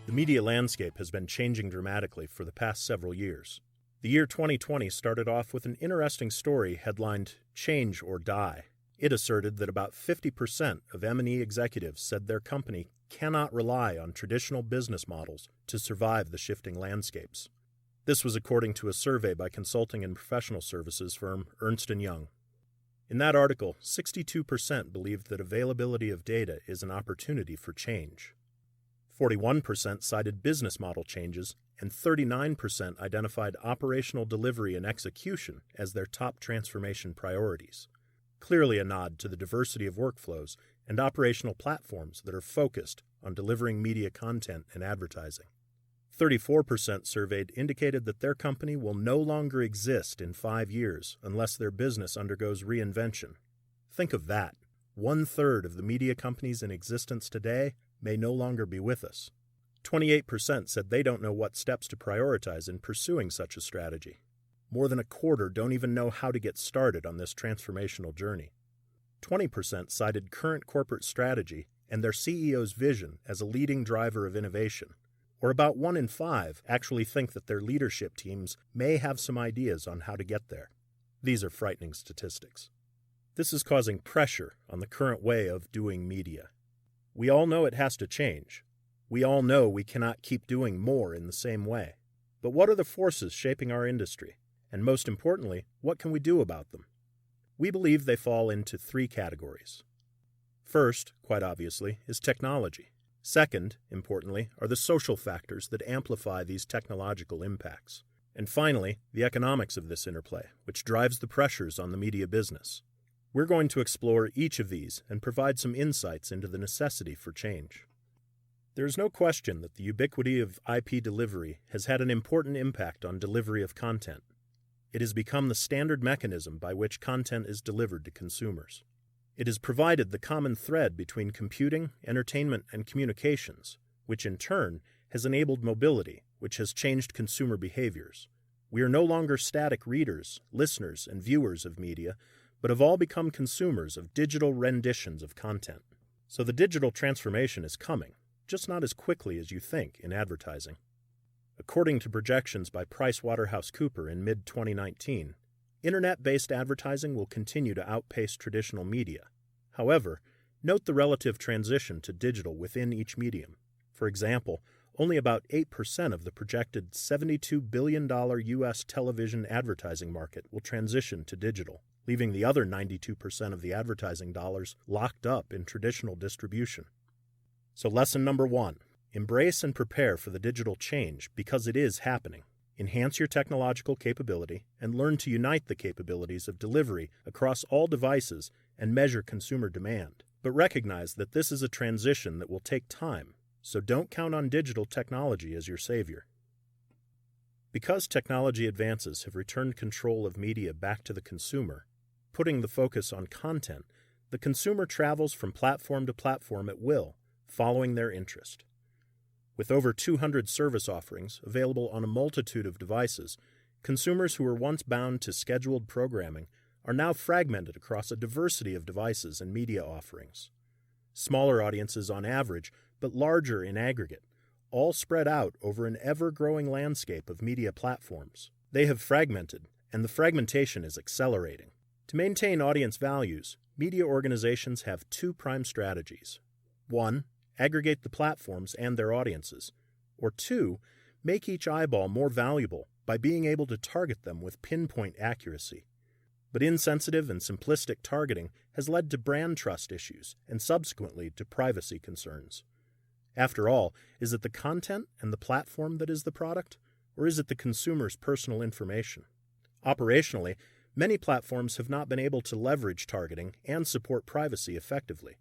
The media landscape has been changing dramatically for the past several years. The year 2020 started off with an interesting story headlined "Change or Die." It asserted that about 50% of M&E executives said their company cannot rely on traditional business models to survive the shifting landscapes. This was according to a survey by consulting and professional services firm Ernst & Young. In that article, 62% believed that availability of data is an opportunity for change. 41% cited business model changes, and 39% identified operational delivery and execution as their top transformation priorities. Clearly a nod to the diversity of workflows and operational platforms that are focused on delivering media content and advertising. 34% surveyed indicated that their company will no longer exist in 5 years unless their business undergoes reinvention. Think of that. 1/3 of the media companies in existence today may no longer be with us. 28% said they don't know what steps to prioritize in pursuing such a strategy. More than a quarter don't even know how to get started on this transformational journey. 20% cited current corporate strategy and their CEO's vision as a leading driver of innovation. Or about 1 in 5 actually think that their leadership teams may have some ideas on how to get there. These are frightening statistics. This is causing pressure on the current way of doing media. We all know it has to change. We all know we cannot keep doing more in the same way. But what are the forces shaping our industry? And most importantly, what can we do about them? We believe they fall into 3 categories. First, quite obviously, is technology. Second, importantly, are the social factors that amplify these technological impacts. And finally, the economics of this interplay, which drives the pressures on the media business. We're going to explore each of these and provide some insights into the necessity for change. There is no question that the ubiquity of IP delivery has had an important impact on delivery of content. It has become the standard mechanism by which content is delivered to consumers. It has provided the common thread between computing, entertainment, and communications, which in turn has enabled mobility, which has changed consumer behaviors. We are no longer static readers, listeners, and viewers of media, but have all become consumers of digital renditions of content. So the digital transformation is coming, just not as quickly as you think in advertising. According to projections by PricewaterhouseCoopers in mid-2019, internet-based advertising will continue to outpace traditional media. However, note the relative transition to digital within each medium. For example, only about 8% of the projected $72 billion U.S. television advertising market will transition to digital, leaving the other 92% of the advertising dollars locked up in traditional distribution. So lesson number 1, embrace and prepare for the digital change because it is happening. Enhance your technological capability and learn to unite the capabilities of delivery across all devices and measure consumer demand. But recognize that this is a transition that will take time, so don't count on digital technology as your savior. Because technology advances have returned control of media back to the consumer, putting the focus on content, the consumer travels from platform to platform at will, following their interest. With over 200 service offerings available on a multitude of devices, consumers who were once bound to scheduled programming are now fragmented across a diversity of devices and media offerings. Smaller audiences on average, but larger in aggregate, all spread out over an ever-growing landscape of media platforms. They have fragmented, and the fragmentation is accelerating. To maintain audience values, media organizations have 2 prime strategies. 1, aggregate the platforms and their audiences. Or 2, make each eyeball more valuable by being able to target them with pinpoint accuracy. But insensitive and simplistic targeting has led to brand trust issues and subsequently to privacy concerns. After all, is it the content and the platform that is the product, or is it the consumer's personal information? Operationally, many platforms have not been able to leverage targeting and support privacy effectively,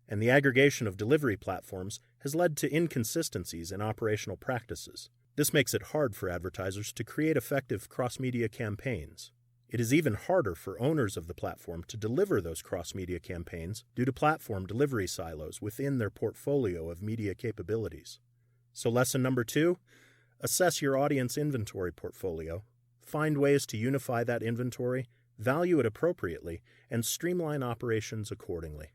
and the aggregation of delivery platforms has led to inconsistencies in operational practices. This makes it hard for advertisers to create effective cross-media campaigns. It is even harder for owners of the platform to deliver those cross-media campaigns due to platform delivery silos within their portfolio of media capabilities. So lesson number 2, assess your audience inventory portfolio, find ways to unify that inventory, value it appropriately, and streamline operations accordingly.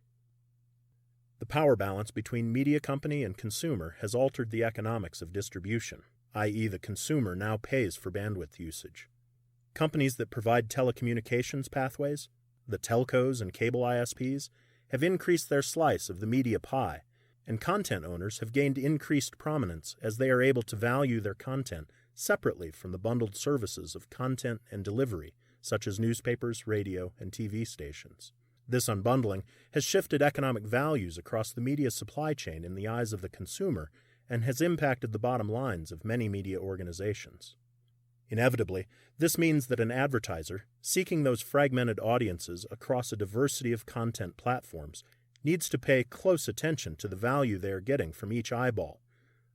The power balance between media company and consumer has altered the economics of distribution, i.e., the consumer now pays for bandwidth usage. Companies that provide telecommunications pathways, the telcos and cable ISPs, have increased their slice of the media pie, and content owners have gained increased prominence as they are able to value their content separately from the bundled services of content and delivery, such as newspapers, radio, and TV stations. This unbundling has shifted economic values across the media supply chain in the eyes of the consumer and has impacted the bottom lines of many media organizations. Inevitably, this means that an advertiser, seeking those fragmented audiences across a diversity of content platforms, needs to pay close attention to the value they are getting from each eyeball,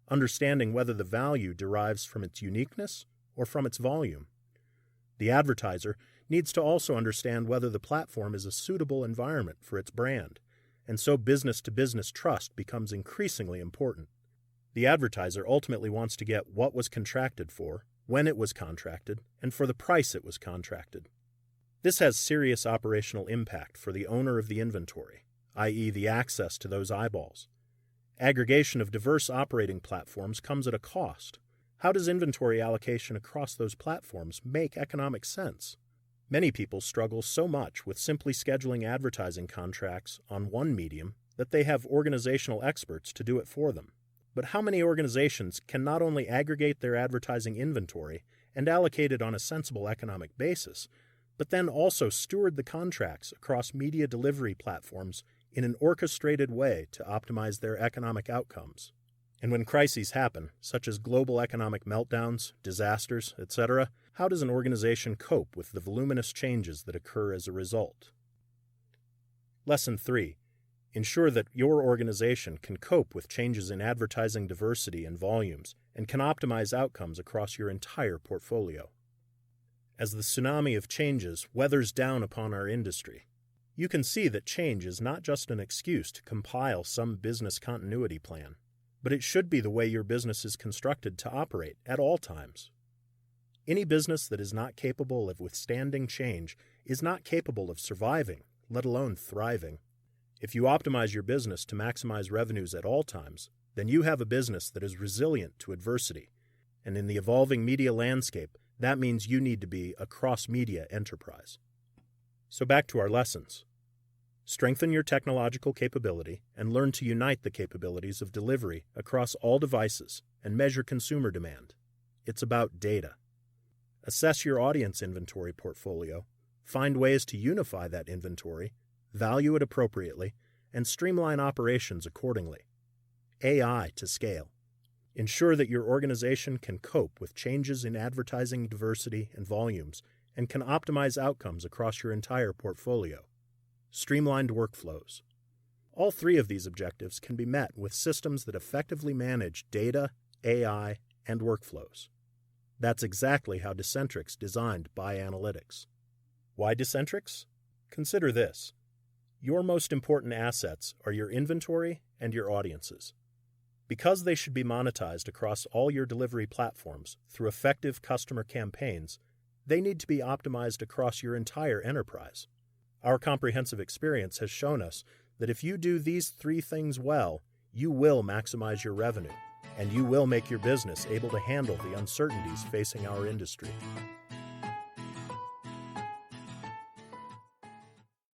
understanding whether the value derives from its uniqueness or from its volume. The advertiser needs to also understand whether the platform is a suitable environment for its brand, and so business-to-business trust becomes increasingly important. The advertiser ultimately wants to get what was contracted for, when it was contracted, and for the price it was contracted. This has serious operational impact for the owner of the inventory, i.e. the access to those eyeballs. Aggregation of diverse operating platforms comes at a cost. How does inventory allocation across those platforms make economic sense? Many people struggle so much with simply scheduling advertising contracts on one medium that they have organizational experts to do it for them. But how many organizations can not only aggregate their advertising inventory and allocate it on a sensible economic basis, but then also steward the contracts across media delivery platforms in an orchestrated way to optimize their economic outcomes? And when crises happen, such as global economic meltdowns, disasters, etc., how does an organization cope with the voluminous changes that occur as a result? Lesson 3. Ensure that your organization can cope with changes in advertising diversity and volumes and can optimize outcomes across your entire portfolio. As the tsunami of changes weathers down upon our industry, you can see that change is not just an excuse to compile some business continuity plan, but it should be the way your business is constructed to operate at all times. Any business that is not capable of withstanding change is not capable of surviving, let alone thriving. If you optimize your business to maximize revenues at all times, then you have a business that is resilient to adversity. And in the evolving media landscape, that means you need to be a cross-media enterprise. So back to our lessons. Strengthen your technological capability and learn to unite the capabilities of delivery across all devices and measure consumer demand. It's about data. Assess your audience inventory portfolio, find ways to unify that inventory, value it appropriately, and streamline operations accordingly. AI to scale. Ensure that your organization can cope with changes in advertising diversity and volumes and can optimize outcomes across your entire portfolio. Streamlined workflows. All three of these objectives can be met with systems that effectively manage data, AI, and workflows. That's exactly how Decentrix designed Buy Analytics. Why Decentrix? Consider this. Your most important assets are your inventory and your audiences. Because they should be monetized across all your delivery platforms through effective customer campaigns, they need to be optimized across your entire enterprise. Our comprehensive experience has shown us that if you do these three things well, you will maximize your revenue, and you will make your business able to handle the uncertainties facing our industry.